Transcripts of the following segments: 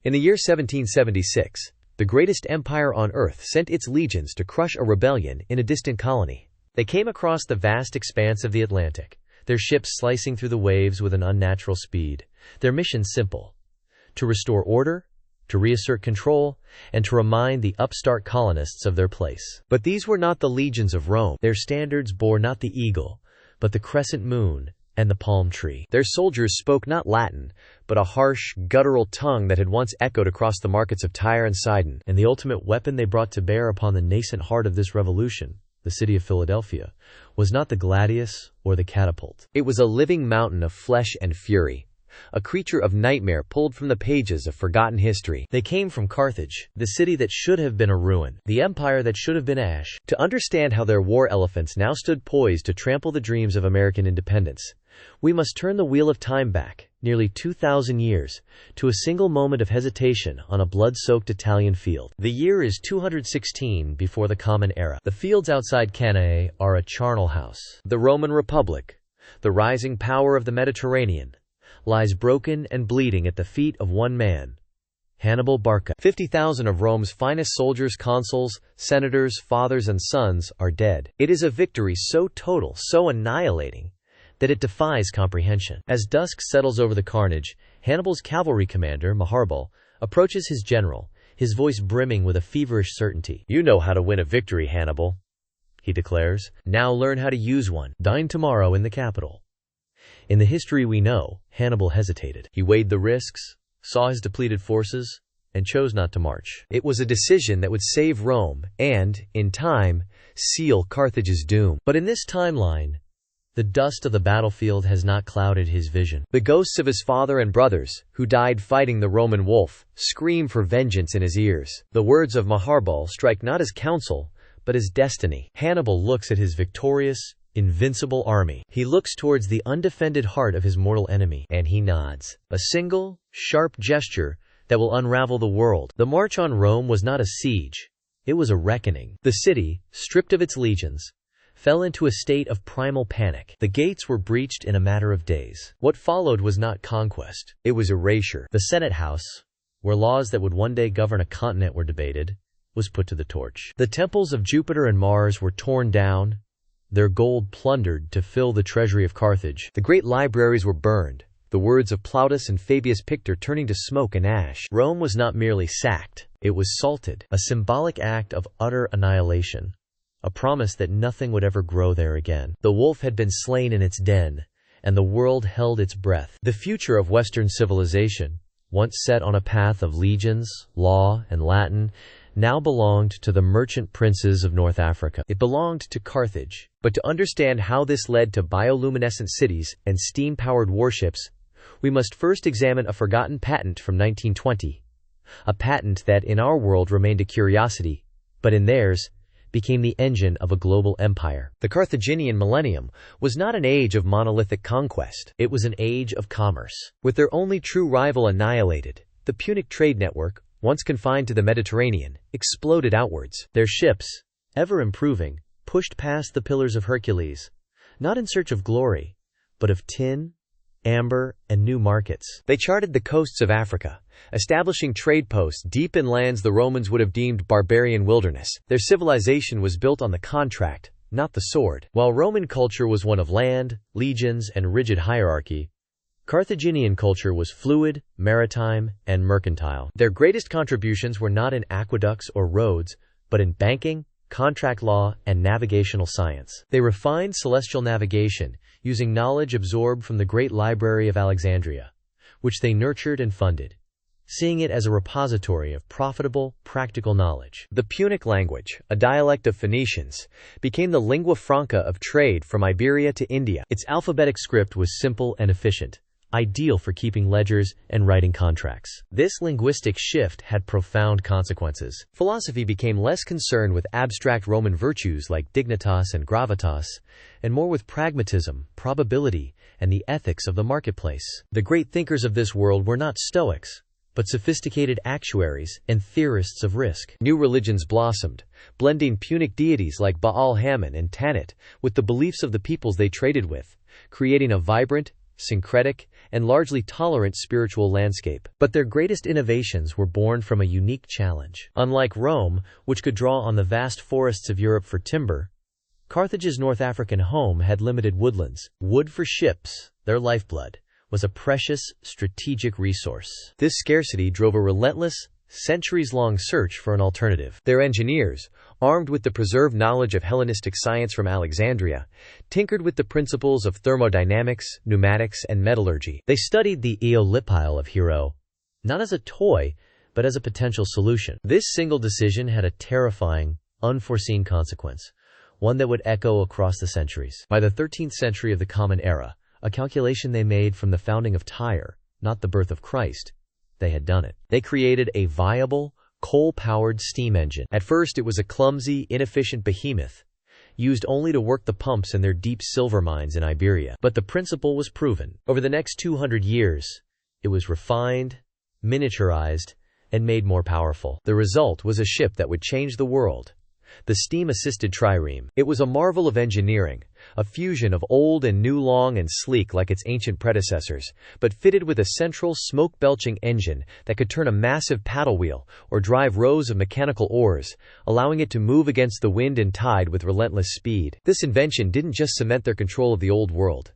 In the year 1776, the greatest empire on earth sent its legions to crush a rebellion in a distant colony. They came across the vast expanse of the Atlantic, their ships slicing through the waves with an unnatural speed. Their mission simple: to restore order, to reassert control, and to remind the upstart colonists of their place. But these were not the legions of Rome. Their standards bore not the eagle, but the crescent moon and the palm tree. Their soldiers spoke not Latin, but a harsh, guttural tongue that had once echoed across the markets of Tyre and Sidon. And the ultimate weapon they brought to bear upon the nascent heart of this revolution, the city of Philadelphia, was not the gladius or the catapult. It was a living mountain of flesh and fury, a creature of nightmare pulled from the pages of forgotten history. They came from Carthage, the city that should have been a ruin, the empire that should have been ash. To understand how their war elephants now stood poised to trample the dreams of American independence, we must turn the wheel of time back, nearly 2,000 years, to a single moment of hesitation on a blood-soaked Italian field. The year is 216 before the Common Era. The fields outside Cannae are a charnel house. The Roman Republic, the rising power of the Mediterranean, lies broken and bleeding at the feet of one man, Hannibal Barca. 50,000 of Rome's finest soldiers, consuls, senators, fathers and sons are dead. It is a victory so total, so annihilating, that it defies comprehension. As dusk settles over the carnage, Hannibal's cavalry commander, Maharbal, approaches his general, his voice brimming with a feverish certainty. "You know how to win a victory, Hannibal," he declares. "Now learn how to use one. Dine tomorrow in the capital." In the history we know, Hannibal hesitated. He weighed the risks, saw his depleted forces, and chose not to march. It was a decision that would save Rome and, in time, seal Carthage's doom. But in this timeline, the dust of the battlefield has not clouded his vision. The ghosts of his father and brothers, who died fighting the Roman wolf, scream for vengeance in his ears. The words of Maharbal strike not as counsel, but as destiny. Hannibal looks at his victorious, invincible army. He looks towards the undefended heart of his mortal enemy, and he nods. A single, sharp gesture that will unravel the world. The march on Rome was not a siege. It was a reckoning. The city, stripped of its legions, fell into a state of primal panic. The gates were breached in a matter of days. What followed was not conquest. It was erasure. The Senate House, where laws that would one day govern a continent were debated, was put to the torch. The temples of Jupiter and Mars were torn down, their gold plundered to fill the treasury of Carthage. The great libraries were burned, the words of Plautus and Fabius Pictor turning to smoke and ash. Rome was not merely sacked, it was salted, a symbolic act of utter annihilation, a promise that nothing would ever grow there again. The wolf had been slain in its den, and the world held its breath. The future of Western civilization, once set on a path of legions, law, and Latin, now belonged to the merchant princes of North Africa. It belonged to Carthage. But to understand how this led to bioluminescent cities and steam-powered warships, we must first examine a forgotten patent from 1920, a patent that in our world remained a curiosity, but in theirs became the engine of a global empire. The Carthaginian millennium was not an age of monolithic conquest. It was an age of commerce. With their only true rival annihilated, the Punic trade network, once confined to the Mediterranean, exploded outwards. Their ships, ever improving, pushed past the Pillars of Hercules, not in search of glory, but of tin, amber, and new markets. They charted the coasts of Africa, establishing trade posts deep in lands the Romans would have deemed barbarian wilderness. Their civilization was built on the contract, not the sword. While Roman culture was one of land, legions, and rigid hierarchy, Carthaginian culture was fluid, maritime, and mercantile. Their greatest contributions were not in aqueducts or roads, but in banking, contract law, and navigational science. They refined celestial navigation, using knowledge absorbed from the great library of Alexandria, which they nurtured and funded, seeing it as a repository of profitable, practical knowledge. The Punic language, a dialect of Phoenicians, became the lingua franca of trade from Iberia to India. Its alphabetic script was simple and efficient, ideal for keeping ledgers and writing contracts. This linguistic shift had profound consequences. Philosophy became less concerned with abstract Roman virtues like dignitas and gravitas, and more with pragmatism, probability, and the ethics of the marketplace. The great thinkers of this world were not Stoics, but sophisticated actuaries and theorists of risk. New religions blossomed, blending Punic deities like Baal Hammon and Tanit with the beliefs of the peoples they traded with, creating a vibrant, syncretic, and largely tolerant spiritual landscape. But their greatest innovations were born from a unique challenge. Unlike Rome, which could draw on the vast forests of Europe for timber, Carthage's North African home had limited woodlands. Wood for ships, their lifeblood, was a precious, strategic resource. This scarcity drove a relentless, centuries-long search for an alternative. Their engineers, armed with the preserved knowledge of Hellenistic science from Alexandria, tinkered with the principles of thermodynamics, pneumatics, and metallurgy. They studied the eolipile of Hero, not as a toy, but as a potential solution. This single decision had a terrifying, unforeseen consequence, one that would echo across the centuries. By the 13th century of the Common Era, a calculation they made from the founding of Tyre, not the birth of Christ, they had done it. They created a viable, coal-powered steam engine. At first it was a clumsy, inefficient behemoth, used only to work the pumps in their deep silver mines in Iberia. But the principle was proven. Over the next 200 years, it was refined, miniaturized, and made more powerful. The result was a ship that would change the world. The steam-assisted trireme. It was a marvel of engineering, a fusion of old and new, long and sleek like its ancient predecessors, but fitted with a central smoke-belching engine that could turn a massive paddle wheel or drive rows of mechanical oars, allowing it to move against the wind and tide with relentless speed. This invention didn't just cement their control of the old world.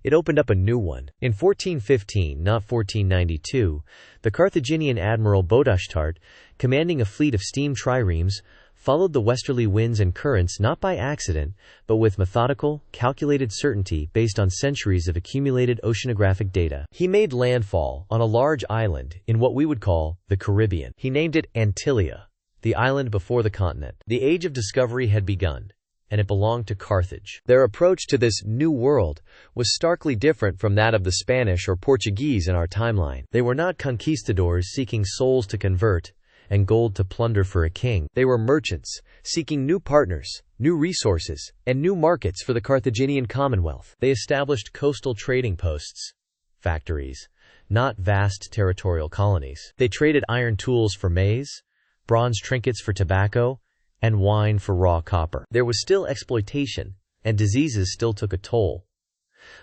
It opened up a new one. In 1415, not 1492, the Carthaginian admiral Bodashtart, commanding a fleet of steam triremes, followed the westerly winds and currents not by accident, but with methodical, calculated certainty based on centuries of accumulated oceanographic data. He made landfall on a large island in what we would call the Caribbean. He named it Antillia, the island before the continent. The age of discovery had begun, and it belonged to Carthage. Their approach to this new world was starkly different from that of the Spanish or Portuguese in our timeline. They were not conquistadors seeking souls to convert and gold to plunder for a king. They were merchants, seeking new partners, new resources, and new markets for the Carthaginian Commonwealth. They established coastal trading posts, factories, not vast territorial colonies. They traded iron tools for maize, bronze trinkets for tobacco, and wine for raw copper. There was still exploitation, and diseases still took a toll.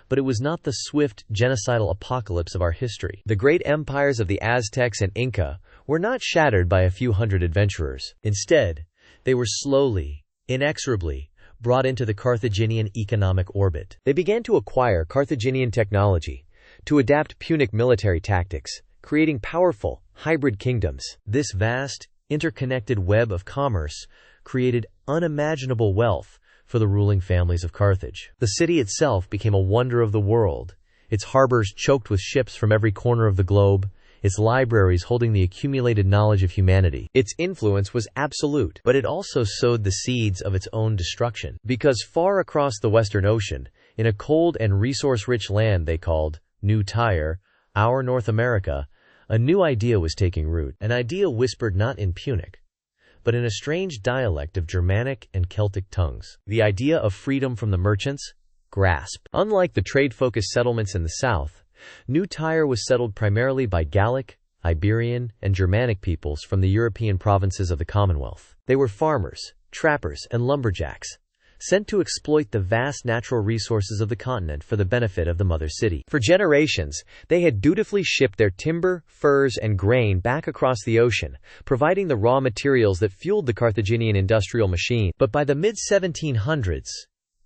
But it was not the swift, genocidal apocalypse of our history. The great empires of the Aztecs and Inca were not shattered by a few hundred adventurers. Instead, they were slowly, inexorably, brought into the Carthaginian economic orbit. They began to acquire Carthaginian technology, to adapt Punic military tactics, creating powerful, hybrid kingdoms. This vast, interconnected web of commerce created unimaginable wealth for the ruling families of Carthage. The city itself became a wonder of the world, its harbors choked with ships from every corner of the globe, its libraries holding the accumulated knowledge of humanity. Its influence was absolute, but it also sowed the seeds of its own destruction. Because far across the Western Ocean, in a cold and resource-rich land they called New Tyre, our North America, a new idea was taking root, an idea whispered not in Punic, but in a strange dialect of Germanic and Celtic tongues. The idea of freedom from the merchants' grasp. Unlike the trade-focused settlements in the south, New Tyre was settled primarily by Gallic, Iberian, and Germanic peoples from the European provinces of the Commonwealth. They were farmers, trappers, and lumberjacks, sent to exploit the vast natural resources of the continent for the benefit of the mother city. For generations, they had dutifully shipped their timber, furs, and grain back across the ocean, providing the raw materials that fueled the Carthaginian industrial machine. But by the mid-1700s,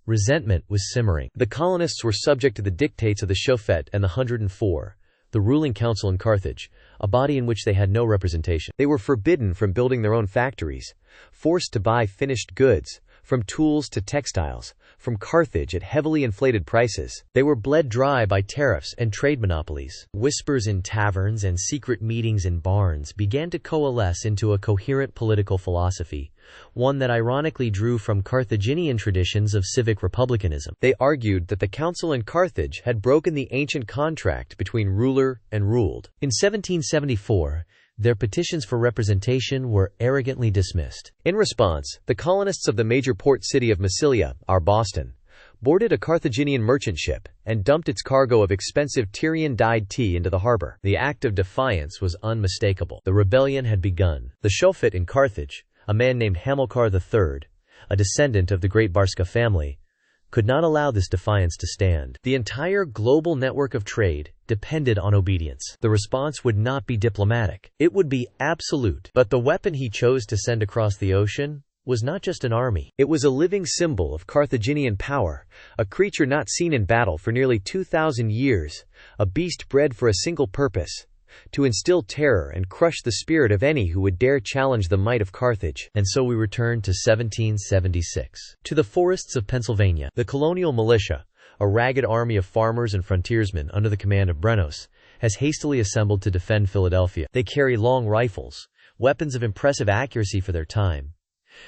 resentment was simmering. The colonists were subject to the dictates of the Chauffet and the 104, the ruling council in Carthage, a body in which they had no representation. They were forbidden from building their own factories, forced to buy finished goods, from tools to textiles, from Carthage at heavily inflated prices. They were bled dry by tariffs and trade monopolies. Whispers in taverns and secret meetings in barns began to coalesce into a coherent political philosophy, one that ironically drew from Carthaginian traditions of civic republicanism. They argued that the council in Carthage had broken the ancient contract between ruler and ruled. In 1774, their petitions for representation were arrogantly dismissed. In response, the colonists of the major port city of Massilia, our Boston, boarded a Carthaginian merchant ship and dumped its cargo of expensive Tyrian-dyed tea into the harbor. The act of defiance was unmistakable. The rebellion had begun. The Chauffet in Carthage, a man named Hamilcar III, a descendant of the great Barca family, could not allow this defiance to stand. The entire global network of trade depended on obedience. The response would not be diplomatic. It would be absolute. But the weapon he chose to send across the ocean was not just an army. It was a living symbol of Carthaginian power, a creature not seen in battle for nearly 2,000 years, a beast bred for a single purpose: to instill terror and crush the spirit of any who would dare challenge the might of Carthage. And so we return to 1776. To the forests of Pennsylvania. The colonial militia, a ragged army of farmers and frontiersmen under the command of Brenos, has hastily assembled to defend Philadelphia. They carry long rifles, weapons of impressive accuracy for their time,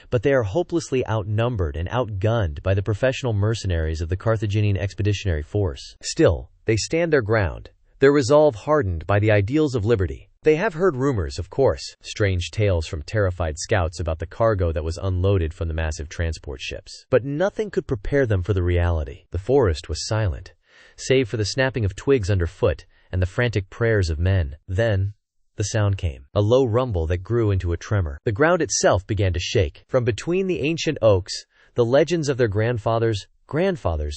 but they are hopelessly outnumbered and outgunned by the professional mercenaries of the Carthaginian expeditionary force. Still, they stand their ground, their resolve hardened by the ideals of liberty. They have heard rumors, of course, strange tales from terrified scouts about the cargo that was unloaded from the massive transport ships. But nothing could prepare them for the reality. The forest was silent, save for the snapping of twigs underfoot and the frantic prayers of men. Then, the sound came, a low rumble that grew into a tremor. The ground itself began to shake. From between the ancient oaks, the legends of their grandfathers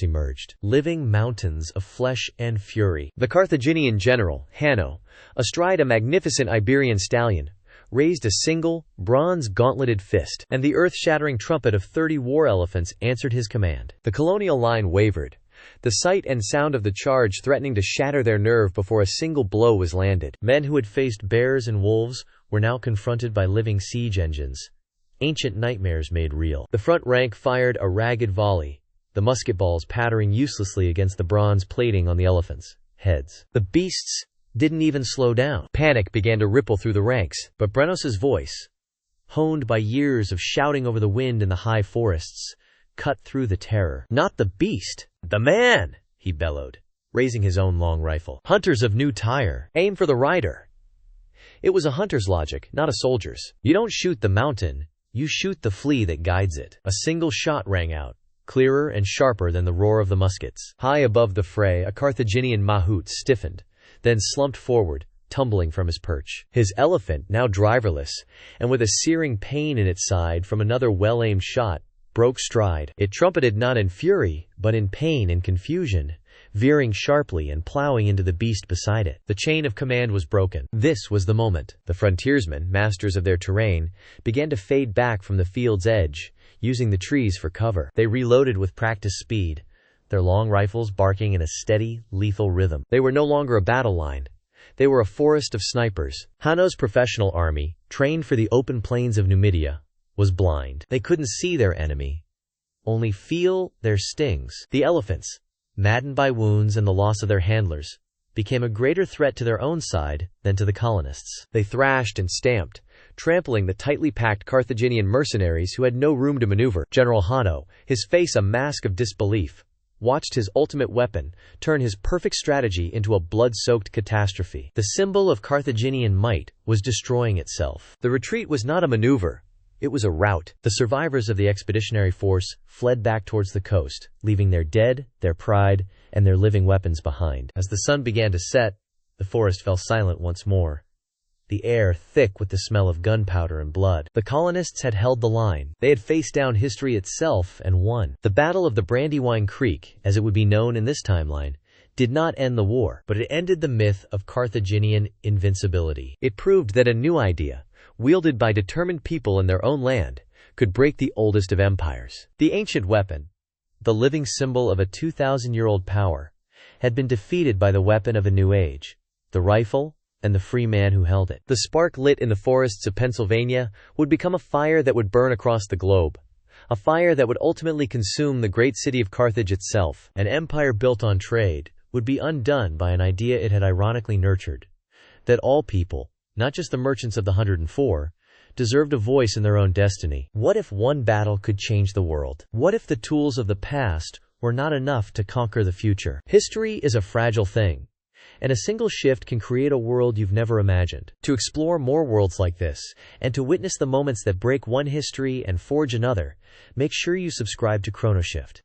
emerged, living mountains of flesh and fury. The Carthaginian general, Hanno, astride a magnificent Iberian stallion, raised a single, bronze-gauntleted fist, and the earth-shattering trumpet of 30 war elephants answered his command. The colonial line wavered, the sight and sound of the charge threatening to shatter their nerve before a single blow was landed. Men who had faced bears and wolves were now confronted by living siege engines, ancient nightmares made real. The front rank fired a ragged volley, the musket balls pattering uselessly against the bronze plating on the elephants' heads. The beasts didn't even slow down. Panic began to ripple through the ranks, but Brenos's voice, honed by years of shouting over the wind in the high forests, cut through the terror. "Not the beast, the man!" he bellowed, raising his own long rifle. "Hunters of New Tyre, aim for the rider." It was a hunter's logic, not a soldier's. You don't shoot the mountain, you shoot the flea that guides it. A single shot rang out, clearer and sharper than the roar of the muskets. High above the fray, a Carthaginian mahout stiffened, then slumped forward, tumbling from his perch. His elephant, now driverless, and with a searing pain in its side from another well-aimed shot, broke stride. It trumpeted not in fury, but in pain and confusion, veering sharply and plowing into the beast beside it. The chain of command was broken. This was the moment. The frontiersmen, masters of their terrain, began to fade back from the field's edge, using the trees for cover. They reloaded with practiced speed, their long rifles barking in a steady, lethal rhythm. They were no longer a battle line. They were a forest of snipers. Hanno's professional army, trained for the open plains of Numidia, was blind. They couldn't see their enemy, only feel their stings. The elephants, maddened by wounds and the loss of their handlers, became a greater threat to their own side than to the colonists. They thrashed and stamped, trampling the tightly packed Carthaginian mercenaries who had no room to maneuver. General Hanno, his face a mask of disbelief, watched his ultimate weapon turn his perfect strategy into a blood-soaked catastrophe. The symbol of Carthaginian might was destroying itself. The retreat was not a maneuver, it was a rout. The survivors of the expeditionary force fled back towards the coast, leaving their dead, their pride, and their living weapons behind. As the sun began to set, the forest fell silent once more, the air thick with the smell of gunpowder and blood. The colonists had held the line. They had faced down history itself and won. The Battle of the Brandywine Creek, as it would be known in this timeline, did not end the war, but it ended the myth of Carthaginian invincibility. It proved that a new idea, wielded by determined people in their own land, could break the oldest of empires. The ancient weapon, the living symbol of a 2,000-year-old power, had been defeated by the weapon of a new age, the rifle, and the free man who held it. The spark lit in the forests of Pennsylvania would become a fire that would burn across the globe, a fire that would ultimately consume the great city of Carthage itself. An empire built on trade would be undone by an idea it had ironically nurtured, that all people, not just the merchants of the 104, deserved a voice in their own destiny. What if one battle could change the world? What if the tools of the past were not enough to conquer the future? History is a fragile thing, and a single shift can create a world you've never imagined. To explore more worlds like this, and to witness the moments that break one history and forge another, make sure you subscribe to ChronoShift.